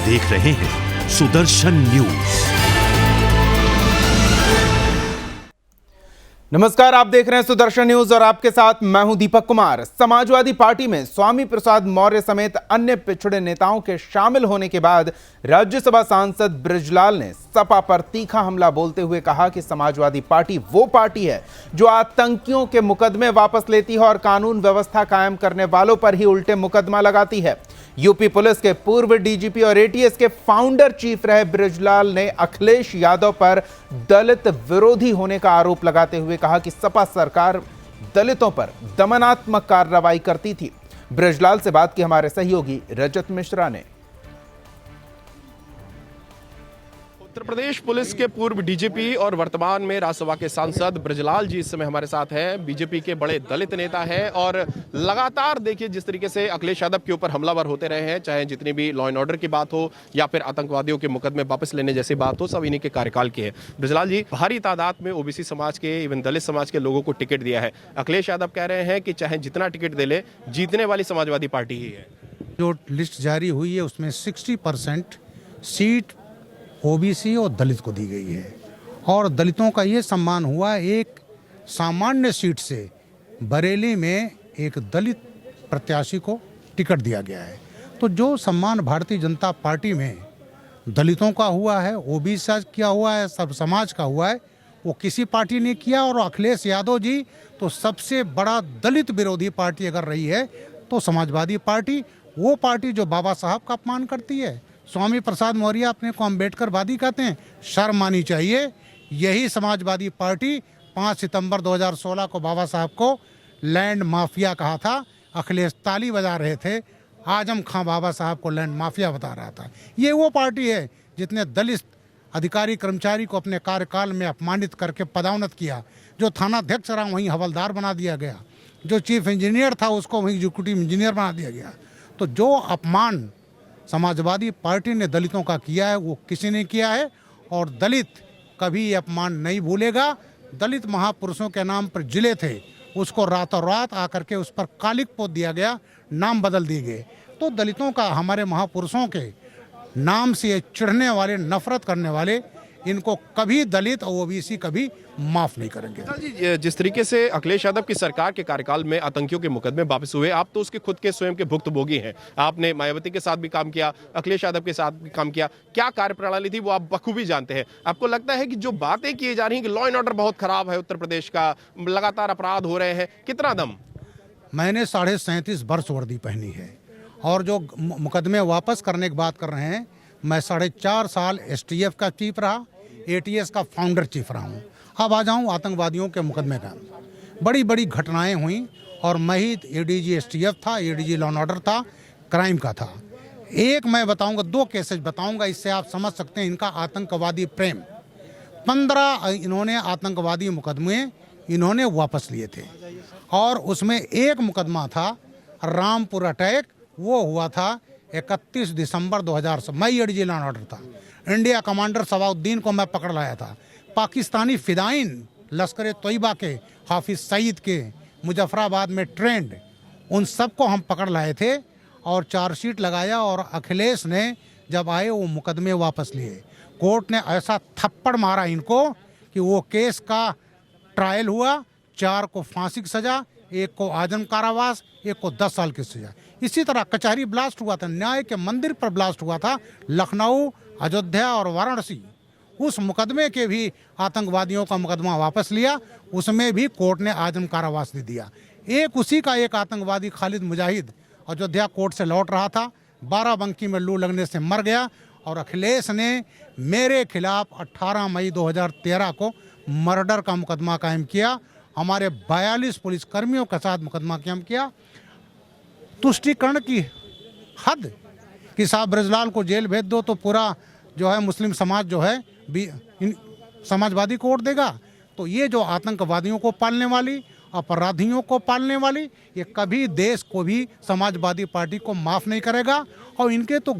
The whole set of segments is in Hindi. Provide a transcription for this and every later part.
देख रहे हैं सुदर्शन न्यूज। नमस्कार, आप देख रहे हैं सुदर्शन न्यूज और आपके साथ मैं हूं दीपक कुमार। समाजवादी पार्टी में स्वामी प्रसाद मौर्य समेत अन्य पिछड़े नेताओं के शामिल होने के बाद राज्यसभा सांसद बृजलाल ने सपा पर तीखा हमला बोलते हुए कहा कि समाजवादी पार्टी वो पार्टी है जो आतंकियों के मुकदमे वापस लेती है और कानून व्यवस्था कायम करने वालों पर ही उल्टे मुकदमा लगाती है। यूपी पुलिस के पूर्व डीजीपी और एटीएस के फाउंडर चीफ रहे बृजलाल ने अखिलेश यादव पर दलित विरोधी होने का आरोप लगाते हुए कहा कि सपा सरकार दलितों पर दमनात्मक कार्रवाई करती थी। बृजलाल से बात की हमारे सहयोगी रजत मिश्रा ने। उत्तर प्रदेश पुलिस के पूर्व डीजीपी और वर्तमान में राज्यसभा के सांसद बृजलाल जी इस समय हमारे साथ हैं। बीजेपी के बड़े दलित नेता हैं और लगातार देखिए जिस तरीके से अखिलेश यादव के ऊपर हमलावर होते रहे हैं, चाहे जितनी भी लॉ एंड ऑर्डर की बात हो या फिर आतंकवादियों के मुकदमे वापस लेने जैसी बात हो, सब इन्हीं के कार्यकाल की है। बृजलाल जी, भारी तादाद में ओबीसी समाज के, इवन दलित समाज के लोगों को टिकट दिया है। अखिलेश यादव कह रहे हैं कि चाहे जितना टिकट दे ले, जीतने वाली समाजवादी पार्टी ही है। जो लिस्ट जारी हुई है उसमें 60% सीट ओबीसी और दलित को दी गई है और दलितों का ये सम्मान हुआ। एक सामान्य सीट से बरेली में एक दलित प्रत्याशी को टिकट दिया गया है। तो जो सम्मान भारतीय जनता पार्टी में दलितों का हुआ है, ओबीसी का हुआ है, सब समाज का हुआ है, वो किसी पार्टी ने किया। और अखिलेश यादव जी तो सबसे बड़ा दलित विरोधी पार्टी अगर रही है तो समाजवादी पार्टी, वो पार्टी जो बाबा साहब का अपमान करती है। स्वामी प्रसाद मौर्य अपने को अम्बेडकरवादी कहते हैं, शर्म आनी चाहिए। यही समाजवादी पार्टी 5 सितंबर 2016 को बाबा साहब को लैंड माफिया कहा था। अखिलेश ताली बजा रहे थे, आजम खां बाबा साहब को लैंड माफिया बता रहा था। ये वो पार्टी है जितने दलित अधिकारी कर्मचारी को अपने कार्यकाल में अपमानित करके पदोन्नत किया। जो थानाध्यक्ष रहा वहीं हवलदार बना दिया गया, जो चीफ इंजीनियर था उसको वहीं एग्जीक्यूटिव इंजीनियर बना दिया गया। तो जो अपमान समाजवादी पार्टी ने दलितों का किया है वो किसी ने किया है और दलित कभी ये अपमान नहीं भूलेगा। दलित महापुरुषों के नाम पर जिले थे, उसको रातों रात आकर के उस पर कालिक पोत दिया गया, नाम बदल दिए गए। तो दलितों का, हमारे महापुरुषों के नाम से चिढ़ने वाले, नफरत करने वाले, इनको कभी दलित और ओबीसी कभी माफ नहीं करेंगे। जी, जिस तरीके से अखिलेश यादव की सरकार के कार्यकाल में आतंकियों के मुकदमे वापस हुए, आप तो उसके खुद के स्वयं के भुक्तभोगी हैं। आपने मायावती के साथ भी काम किया, अखिलेश यादव के साथ भी काम किया। क्या कार्यप्रणाली थी वो आप बखूबी जानते हैं। आपको लगता है कि जो बातें की जा रही हैं कि लॉ एंड ऑर्डर बहुत खराब है उत्तर प्रदेश का, लगातार अपराध हो रहे हैं, कितना दम? मैंने 37.5 वर्ष वर्दी पहनी है और जो मुकदमे वापस करने की बात कर रहे हैं, मैं 4.5 साल एसटीएफ का चीफ रहा, एटीएस का फाउंडर चीफ रहा हूँ। अब आ जाऊँ आतंकवादियों के मुकदमे का। बड़ी बड़ी घटनाएं हुई और मैं ही एडीजी एसटीएफ था, एडीजी लॉ एंड ऑर्डर था, क्राइम का था। एक मैं बताऊंगा, 2 केसेस बताऊंगा, इससे आप समझ सकते हैं इनका आतंकवादी प्रेम। 15 इन्होंने आतंकवादी मुकदमे इन्होंने वापस लिए थे और उसमें एक मुकदमा था रामपुर अटैक, वो हुआ था 31 दिसंबर 2000 मैं एडीजी लॉ एंड ऑर्डर था। इंडिया कमांडर सवाउद्दीन को मैं पकड़ लाया था। पाकिस्तानी फिदाइन लश्कर तोयबा के, हाफिज सईद के, मुजफ्फराबाद में ट्रेंड, उन सबको हम पकड़ लाए थे और चार्जशीट लगाया। और अखिलेश ने जब आए वो मुकदमे वापस लिए। कोर्ट ने ऐसा थप्पड़ मारा इनको कि वो केस का ट्रायल हुआ, 4 को फांसी की सजा, 1 को आजम कारावास, 1 को 10 साल की सजा। इसी तरह कचहरी ब्लास्ट हुआ था, न्याय के मंदिर पर ब्लास्ट हुआ था, लखनऊ, अयोध्या और वाराणसी। उस मुकदमे के भी आतंकवादियों का मुकदमा वापस लिया, उसमें भी कोर्ट ने आजम कारावास दे दिया। एक उसी का एक आतंकवादी खालिद मुजाहिद अयोध्या कोर्ट से लौट रहा था, बाराबंकी में लू लगने से मर गया और अखिलेश ने मेरे खिलाफ 18 मई 2013 को मर्डर का मुकदमा कायम किया। हमारे 42 पुलिसकर्मियों के साथ मुकदमा कायम किया। तुष्टीकरण की हद कि साहब बृजलाल को जेल भेज दो तो पूरा जो है मुस्लिम समाज जो है समाजवादी को वोट देगा। तो ये जो आतंकवादियों को पालने वाली, अपराधियों को पालने वाली, ये कभी देश को भी समाजवादी पार्टी को माफ नहीं करेगा और इनके तो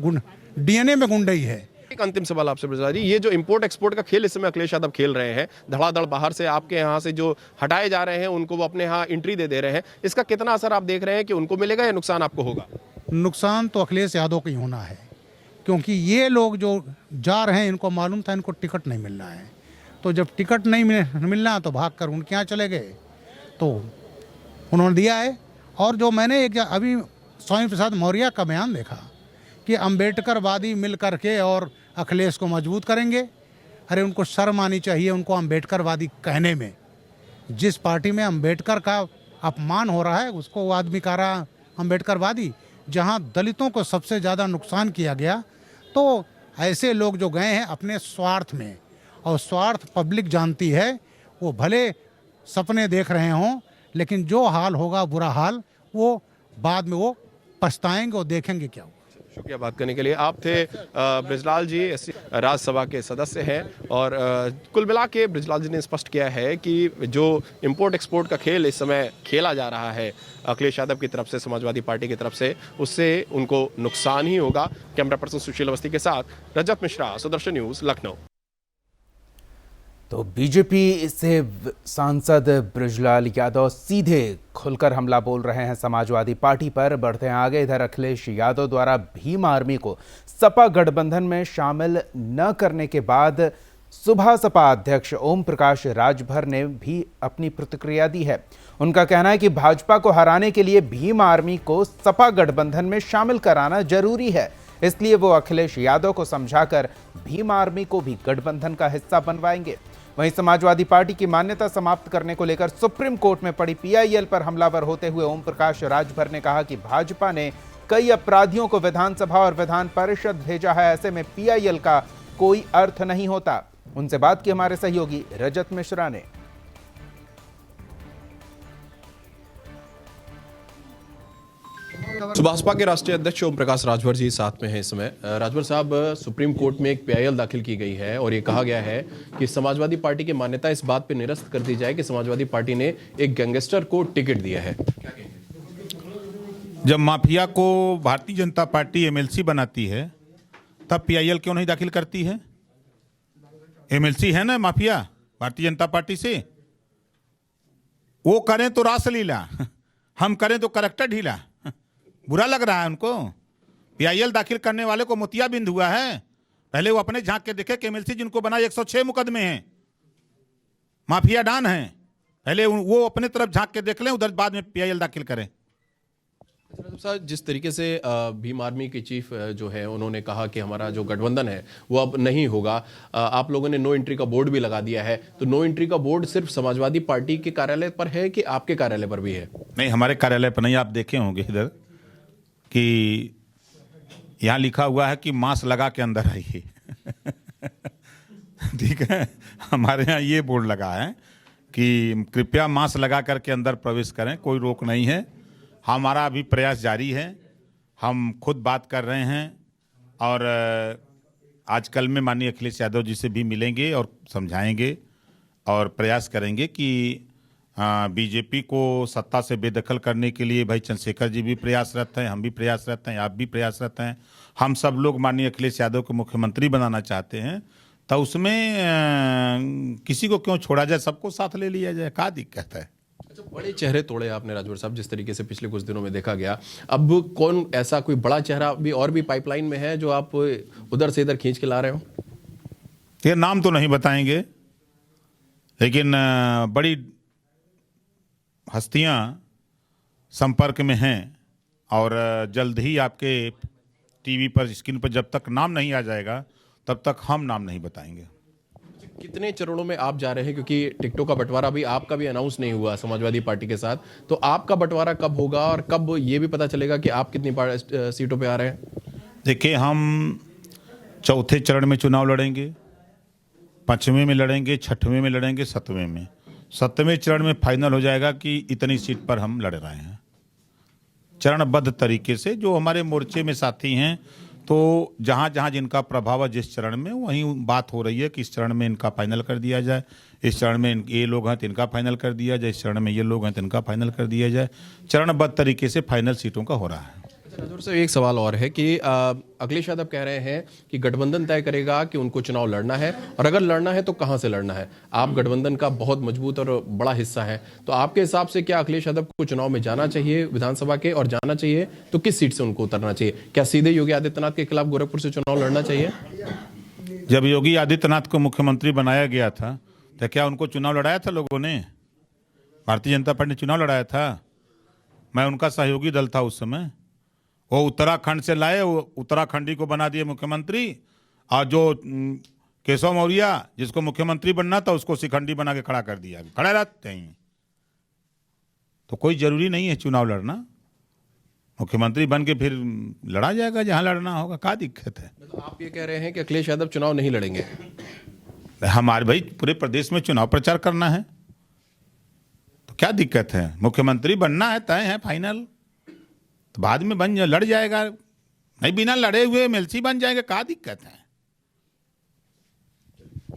डीएनए में गुंडे ही है। एक अंतिम सवाल आपसे बृजलाल जी, ये जो इंपोर्ट एक्सपोर्ट का खेल इस समय अखिलेश यादव खेल रहे हैं, धड़ाधड़ बाहर से आपके यहाँ से जो हटाए जा रहे हैं उनको वो अपने यहाँ एंट्री दे रहे हैं, इसका कितना असर आप देख रहे हैं कि उनको मिलेगा या नुकसान आपको होगा? नुकसान तो अखिलेश यादव का ही होना है, क्योंकि ये लोग जो जा रहे हैं इनको मालूम था इनको टिकट नहीं मिल रहा है, तो जब टिकट नहीं मिलना तो भाग कर उनके यहाँ चले गए, तो उन्होंने दिया है। और जो मैंने एक अभी स्वामी प्रसाद मौर्य का बयान देखा कि अम्बेडकरवादी मिल करके और अखिलेश को मजबूत करेंगे, अरे उनको शर्म आनी चाहिए उनको अम्बेडकरवादी कहने में। जिस पार्टी में अम्बेडकर का अपमान हो रहा है उसको वो आदमी कह रहा अम्बेडकरवादी, जहां दलितों को सबसे ज़्यादा नुकसान किया गया। तो ऐसे लोग जो गए हैं अपने स्वार्थ में, और स्वार्थ पब्लिक जानती है, वो भले सपने देख रहे हों लेकिन जो हाल होगा बुरा हाल, वो बाद में वो पछताएंगे और देखेंगे क्या हुआ। शुक्रिया बात करने के लिए। आप थे बृजलाल जी, राज्यसभा के सदस्य हैं, और कुल मिला के बृजलाल जी ने स्पष्ट किया है कि जो इंपोर्ट एक्सपोर्ट का खेल इस समय खेला जा रहा है अखिलेश यादव की तरफ से, समाजवादी पार्टी की तरफ से, उससे उनको नुकसान ही होगा। कैमरा पर्सन सुशील अवस्थी के साथ रजत मिश्रा, सुदर्शन न्यूज, लखनऊ। तो बीजेपी से सांसद बृजलाल यादव सीधे खुलकर हमला बोल रहे हैं समाजवादी पार्टी पर। बढ़ते हैं आगे, इधर अखिलेश यादव द्वारा भीम आर्मी को सपा गठबंधन में शामिल न करने के बाद सुबह सपा अध्यक्ष ओम प्रकाश राजभर ने भी अपनी प्रतिक्रिया दी है। उनका कहना है कि भाजपा को हराने के लिए भीम आर्मी को सपा गठबंधन में शामिल कराना जरूरी है, इसलिए वो अखिलेश यादव को समझाकर भीम आर्मी को भी गठबंधन का हिस्सा बनवाएंगे। वहीं समाजवादी पार्टी की मान्यता समाप्त करने को लेकर सुप्रीम कोर्ट में पड़ी पीआईएल पर हमलावर होते हुए ओम प्रकाश राजभर ने कहा कि भाजपा ने कई अपराधियों को विधानसभा और विधान परिषद भेजा है, ऐसे में पीआईएल का कोई अर्थ नहीं होता। उनसे बात की हमारे सहयोगी रजत मिश्रा ने। भाजपा के राष्ट्रीय अध्यक्ष ओम प्रकाश राजभर जी साथ में हैं इस समय। राजभर साहब, सुप्रीम कोर्ट में एक पीआईएल दाखिल की गई है और ये कहा गया है कि समाजवादी पार्टी की मान्यता इस बात पे निरस्त कर दी जाए कि समाजवादी पार्टी ने एक गैंगस्टर को टिकट दिया है। जब माफिया को भारतीय जनता पार्टी एमएलसी बनाती है तब पीआईएल क्यों नहीं दाखिल करती है? एमएलसी है ना माफिया भारतीय जनता पार्टी से, वो करें तो रासलीला, हम करें तो करैक्टर ढीला। बुरा लग रहा है उनको। पीआईएल दाखिल करने वाले को मोतियाबिंद हुआ है। पहले वो अपने झांक के देखे कि एमएलसी जिनको बना 106 मुकदमे हैं, माफिया डान हैं, पहले वो अपने तरफ झांक के देख लें, उधर बाद में पीआईएल दाखिल करें। जिस तरीके से भीम आर्मी के चीफ जो है उन्होंने कहा कि हमारा जो गठबंधन है वो अब नहीं होगा, आप लोगों ने नो एंट्री का बोर्ड भी लगा दिया है, तो नो एंट्री का बोर्ड सिर्फ समाजवादी पार्टी के कार्यालय पर है कि आपके कार्यालय पर भी है? नहीं, हमारे कार्यालय पर नहीं। आप देखे होंगे इधर कि यहाँ लिखा हुआ है कि मास्क लगा के अंदर आइए। ठीक है, हमारे यहाँ ये बोर्ड लगा है कि कृपया मास्क लगा करके अंदर प्रवेश करें, कोई रोक नहीं है। हमारा अभी प्रयास जारी है, हम खुद बात कर रहे हैं और आजकल में माननीय अखिलेश यादव जी से भी मिलेंगे और समझाएंगे और प्रयास करेंगे कि बीजेपी को सत्ता से बेदखल करने के लिए भाई चंद्रशेखर जी भी प्रयासरत हैं, हम भी प्रयासरत हैं, आप भी प्रयासरत हैं, हम सब लोग माननीय अखिलेश यादव को मुख्यमंत्री बनाना चाहते हैं। तो उसमें किसी को क्यों छोड़ा जाए, सबको साथ ले लिया जाए, क्या दिक्कत है? अच्छा, बड़े चेहरे तोड़े आपने राजभर साहब, जिस तरीके से पिछले कुछ दिनों में देखा गया। अब कौन ऐसा कोई बड़ा चेहरा भी और भी पाइपलाइन में है जो आप उधर से इधर खींच के ला रहे हो? ये नाम तो नहीं बताएंगे, लेकिन बड़ी हस्तियां संपर्क में हैं और जल्द ही आपके टीवी पर, स्क्रीन पर जब तक नाम नहीं आ जाएगा तब तक हम नाम नहीं बताएंगे। कितने चरणों में आप जा रहे हैं, क्योंकि टिकटों का बंटवारा भी आपका भी अनाउंस नहीं हुआ समाजवादी पार्टी के साथ, तो आपका बंटवारा कब होगा और कब ये भी पता चलेगा कि आप कितनी सीटों पे आ रहे हैं? देखिए, हम चौथे चरण में चुनाव लड़ेंगे, 5वें में लड़ेंगे, 6वें में लड़ेंगे, 7वें में। 7वें चरण में फाइनल हो जाएगा कि इतनी सीट पर हम लड़ रहे हैं, चरणबद्ध तरीके से। जो हमारे मोर्चे में साथी हैं, तो जहाँ जहाँ जिनका प्रभाव है जिस चरण में, वहीं बात हो रही है कि इस चरण में इनका फाइनल कर दिया जाए, इस चरण में ये लोग हैं तो इनका फाइनल कर दिया जाए, इस चरण में ये लोग हैं तो इनका फाइनल कर दिया जाए। चरणबद्ध तरीके से फाइनल सीटों का हो रहा है। राजौर से एक सवाल और है कि अखिलेश यादव कह रहे हैं कि गठबंधन तय करेगा कि उनको चुनाव लड़ना है, और अगर लड़ना है तो कहां से लड़ना है। आप गठबंधन का बहुत मजबूत और बड़ा हिस्सा है, तो आपके हिसाब से क्या अखिलेश यादव को चुनाव में जाना चाहिए विधानसभा के, और जाना चाहिए तो किस सीट से उनको उतरना चाहिए? क्या सीधे योगी आदित्यनाथ के खिलाफ गोरखपुर से चुनाव लड़ना चाहिए? जब योगी आदित्यनाथ को मुख्यमंत्री बनाया गया था तो क्या उनको चुनाव लड़ाया था लोगों ने? भारतीय जनता पार्टी ने चुनाव लड़ाया था। मैं उनका सहयोगी दल था उस समय। वो उत्तराखंड से लाए, वो उत्तराखंडी को बना दिए मुख्यमंत्री, और जो केशव मौर्य जिसको मुख्यमंत्री बनना था उसको शिखंडी बना के खड़ा कर दिया। खड़ा रहते हैं। तो कोई जरूरी नहीं है चुनाव लड़ना। मुख्यमंत्री बन के फिर लड़ा जाएगा जहां लड़ना होगा। क्या दिक्कत है? तो आप ये कह रहे हैं कि अखिलेश यादव चुनाव नहीं लड़ेंगे? हमारे भाई पूरे प्रदेश में चुनाव प्रचार करना है, तो क्या दिक्कत है? मुख्यमंत्री बनना है, तय है, फाइनल। तो बाद में लड़ जाएगा। नहीं, बिना लड़े हुए एमएलसी बन जाएंगे। क्या दिक्कत है?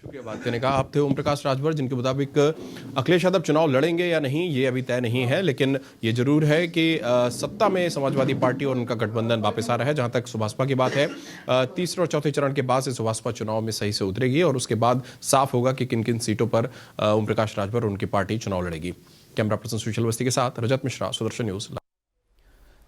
शुक्रिया बात करने का। आप थे ओम प्रकाश राजभर, जिनके मुताबिक अखिलेश यादव चुनाव लड़ेंगे या नहीं ये अभी तय नहीं है, लेकिन ये जरूर है कि सत्ता में समाजवादी पार्टी और उनका गठबंधन वापस आ रहा है। जहां तक सुभाषपा की बात है, तीसरे और चौथे चरण के बाद से सुभाषपा चुनाव में सही से उतरेगी, और उसके बाद साफ होगा कि किन किन सीटों पर ओम प्रकाश राजभर और उनकी पार्टी चुनाव लड़ेगी। कैमरा पर्सन सुशील अवस्थी के साथ रजत मिश्रा, सुदर्शन न्यूज।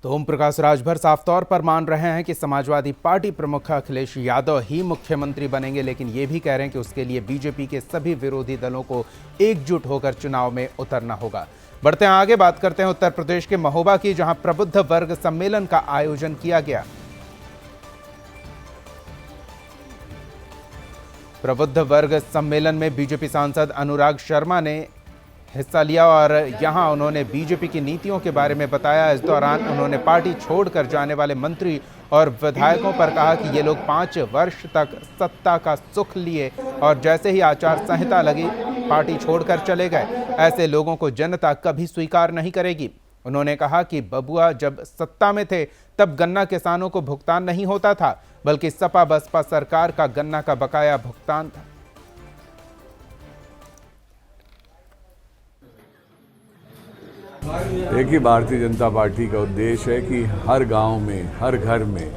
तो ओम प्रकाश राजभर साफ तौर पर मान रहे हैं कि समाजवादी पार्टी प्रमुख अखिलेश यादव ही मुख्यमंत्री बनेंगे, लेकिन ये भी कह रहे हैं कि उसके लिए बीजेपी के सभी विरोधी दलों को एकजुट होकर चुनाव में उतरना होगा। बढ़ते हैं आगे, बात करते हैं उत्तर प्रदेश के महोबा की, जहां प्रबुद्ध वर्ग सम्मेलन का आयोजन किया गया। प्रबुद्ध वर्ग सम्मेलन में बीजेपी सांसद अनुराग शर्मा ने हिस्सा लिया और यहां उन्होंने बीजेपी की नीतियों के बारे में बताया। इस दौरान उन्होंने पार्टी छोड़कर जाने वाले मंत्री और विधायकों पर कहा कि ये लोग 5 वर्ष तक सत्ता का सुख लिए और जैसे ही आचार संहिता लगी पार्टी छोड़कर चले गए। ऐसे लोगों को जनता कभी स्वीकार नहीं करेगी। उन्होंने कहा कि बबुआ जब सत्ता में थे तब गन्ना किसानों को भुगतान नहीं होता था, बल्कि सपा बसपा सरकार का गन्ना का बकाया भुगतान था। एक ही भारतीय जनता पार्टी का उद्देश्य है कि हर गांव में, हर घर में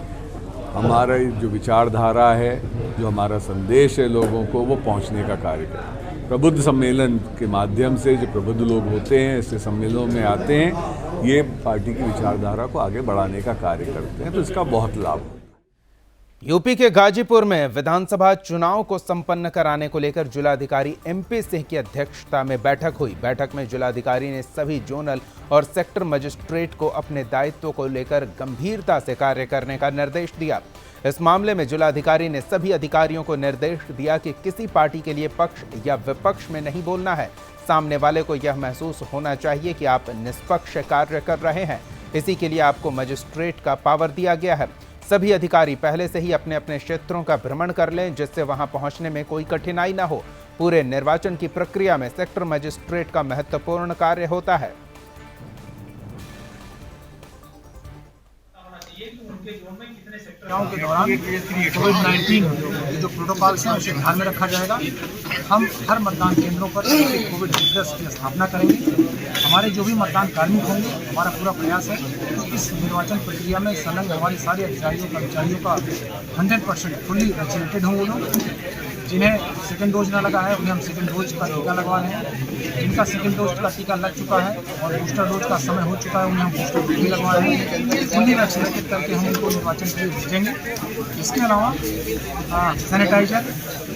हमारा जो विचारधारा है, जो हमारा संदेश है लोगों को, वो पहुंचने का कार्य करें। प्रबुद्ध सम्मेलन के माध्यम से जो प्रबुद्ध लोग होते हैं, ऐसे सम्मेलनों में आते हैं, ये पार्टी की विचारधारा को आगे बढ़ाने का कार्य करते हैं, तो इसका बहुत लाभ है। यूपी के गाजीपुर में विधानसभा चुनाव को संपन्न कराने को लेकर जिलाधिकारी एमपी सिंह की अध्यक्षता में बैठक हुई। बैठक में जिलाधिकारी ने सभी जोनल और सेक्टर मजिस्ट्रेट को अपने दायित्वों को लेकर गंभीरता से कार्य करने का निर्देश दिया। इस मामले में जिलाधिकारी ने सभी अधिकारियों को निर्देश दिया कि किसी पार्टी के लिए पक्ष या विपक्ष में नहीं बोलना है। सामने वाले को यह महसूस होना चाहिए कि आप निष्पक्ष कार्य कर रहे हैं। इसी के लिए आपको मजिस्ट्रेट का पावर दिया गया है। सभी अधिकारी पहले से ही अपने अपने क्षेत्रों का भ्रमण कर लें, जिससे वहां पहुंचने में कोई कठिनाई न हो। पूरे निर्वाचन की प्रक्रिया में सेक्टर मजिस्ट्रेट का महत्वपूर्ण कार्य होता है। चुनाव के दौरान कोविड-19 जो प्रोटोकॉल्स हैं उसे ध्यान में रखा जाएगा। हम हर मतदान केंद्रों पर कोविड हेल्प की स्थापना करेंगे। हमारे जो भी मतदान कार्मिक होंगे, हमारा पूरा प्रयास है कि इस निर्वाचन प्रक्रिया में संलग्न हमारे सारे अधिकारियों कर्मचारियों का 100% फुल्ली वैक्सीनेटेड हों। वो लोग जिन्हें सेकेंड डोज ना लगा है उन्हें हम सेकेंड डोज का टीका लगवा रहे हैं। जिनका सेकेंड डोज का टीका लग चुका है और बूस्टर डोज का समय हो चुका है उन्हें हम बूस्टर डोज भी लगवा रहे हैं। फुल्ली वैक्सीनेटेड करके हम उनको निर्वाचन के लिए भेजेंगे। इसके अलावा सैनिटाइजर,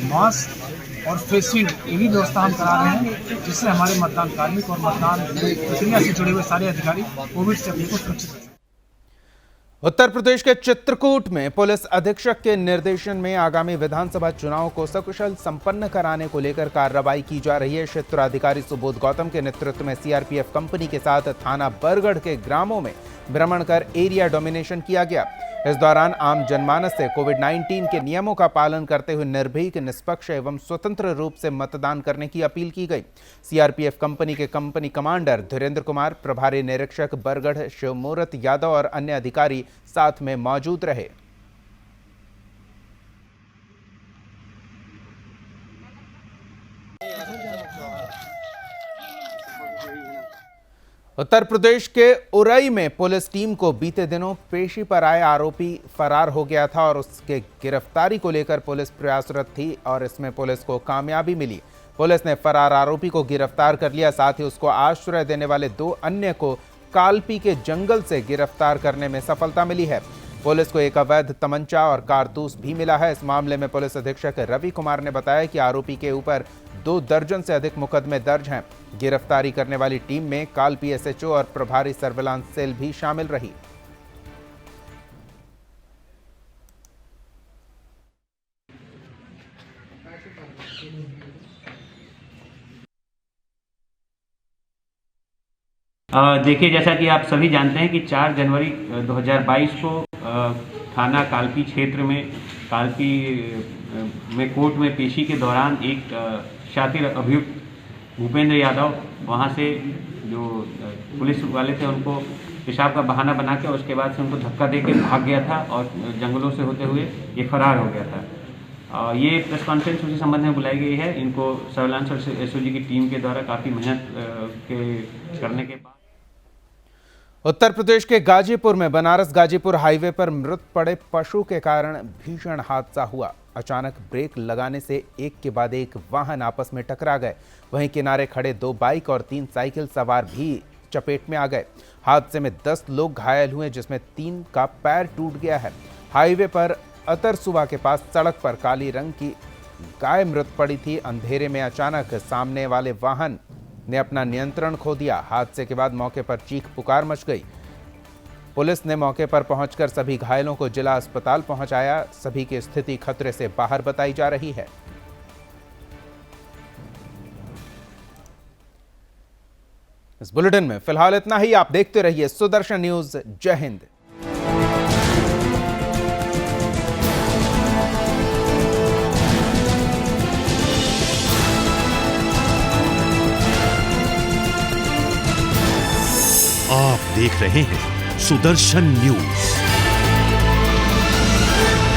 मास्क और फेस शील्ड की भी व्यवस्था हम करा रहे हैं, जिससे हमारे मतदान कार्मिक और मतदान प्रक्रिया से जुड़े हुए सारे अधिकारी कोविड से अपने को सुरक्षित रखें। उत्तर प्रदेश के चित्रकूट में पुलिस अधीक्षक के निर्देशन में आगामी विधानसभा चुनाव को सकुशल संपन्न कराने को लेकर कार्रवाई की जा रही है। क्षेत्राधिकारी सुबोध गौतम के नेतृत्व में सीआरपीएफ कंपनी के साथ थाना बरगढ़ के ग्रामों में भ्रमण कर एरिया डोमिनेशन किया गया। इस दौरान आम जनमानस से कोविड-19 के नियमों का पालन करते हुए निर्भीक, निष्पक्ष एवं स्वतंत्र रूप से मतदान करने की अपील की गई। सीआरपीएफ कंपनी के कंपनी कमांडर धीरेन्द्र कुमार, प्रभारी निरीक्षक बरगढ़ शिवमूर्त यादव और अन्य अधिकारी साथ में मौजूद रहे। उत्तर प्रदेश के उरई में पुलिस टीम को बीते दिनों पेशी पर आए आरोपी फरार हो गया था और उसके गिरफ्तारी को लेकर पुलिस प्रयासरत थी और इसमें पुलिस को कामयाबी मिली। पुलिस ने फरार आरोपी को गिरफ्तार कर लिया, साथ ही उसको आश्रय देने वाले 2 अन्य को कालपी के जंगल से गिरफ्तार करने में सफलता मिली है। पुलिस को एक अवैध तमंचा और कारतूस भी मिला है। इस मामले में पुलिस अधीक्षक रवि कुमार ने बताया कि आरोपी के ऊपर 2 दर्जन से अधिक मुकदमे दर्ज हैं। गिरफ्तारी करने वाली टीम में कालपी एसएचओ और प्रभारी सर्विलांस सेल भी शामिल रही। देखिए, जैसा कि आप सभी जानते हैं कि 4 जनवरी 2022 को थाना कालपी क्षेत्र में कालपी में कोर्ट में पेशी के दौरान एक शातिर अभियुक्त भूपेंद्र यादव वहां से जो पुलिस वाले थे उनको पेशाब का बहाना बना के उसके बाद से उनको धक्का दे के भाग गया था और जंगलों से होते हुए ये फरार हो गया था। ये प्रेस कॉन्फ्रेंस उसी संबंध में बुलाई गई है। इनको सर्विलांस और एसओजी की टीम के द्वारा काफ़ी मेहनत करने के बाद उत्तर प्रदेश के गाजीपुर में बनारस गाजीपुर हाईवे पर मृत पड़े पशु के कारण भीषण हादसा हुआ। अचानक ब्रेक लगाने से एक के बाद एक वाहन आपस में टकरा गए। वहीं किनारे खड़े 2 बाइक और 3 साइकिल सवार भी चपेट में आ गए। हादसे में 10 लोग घायल हुए, जिसमें 3 का पैर टूट गया है। हाईवे पर अतरसुबा के पास सड़क पर काली रंग की गाय मृत पड़ी थी। अंधेरे में अचानक सामने वाले वाहन ने अपना नियंत्रण खो दिया। हादसे के बाद मौके पर चीख पुकार मच गई। पुलिस ने मौके पर पहुंचकर सभी घायलों को जिला अस्पताल पहुंचाया। सभी की स्थिति खतरे से बाहर बताई जा रही है। इस बुलेटिन में फिलहाल इतना ही। आप देखते रहिए सुदर्शन न्यूज। जय हिंद। आप देख रहे हैं सुदर्शन न्यूज।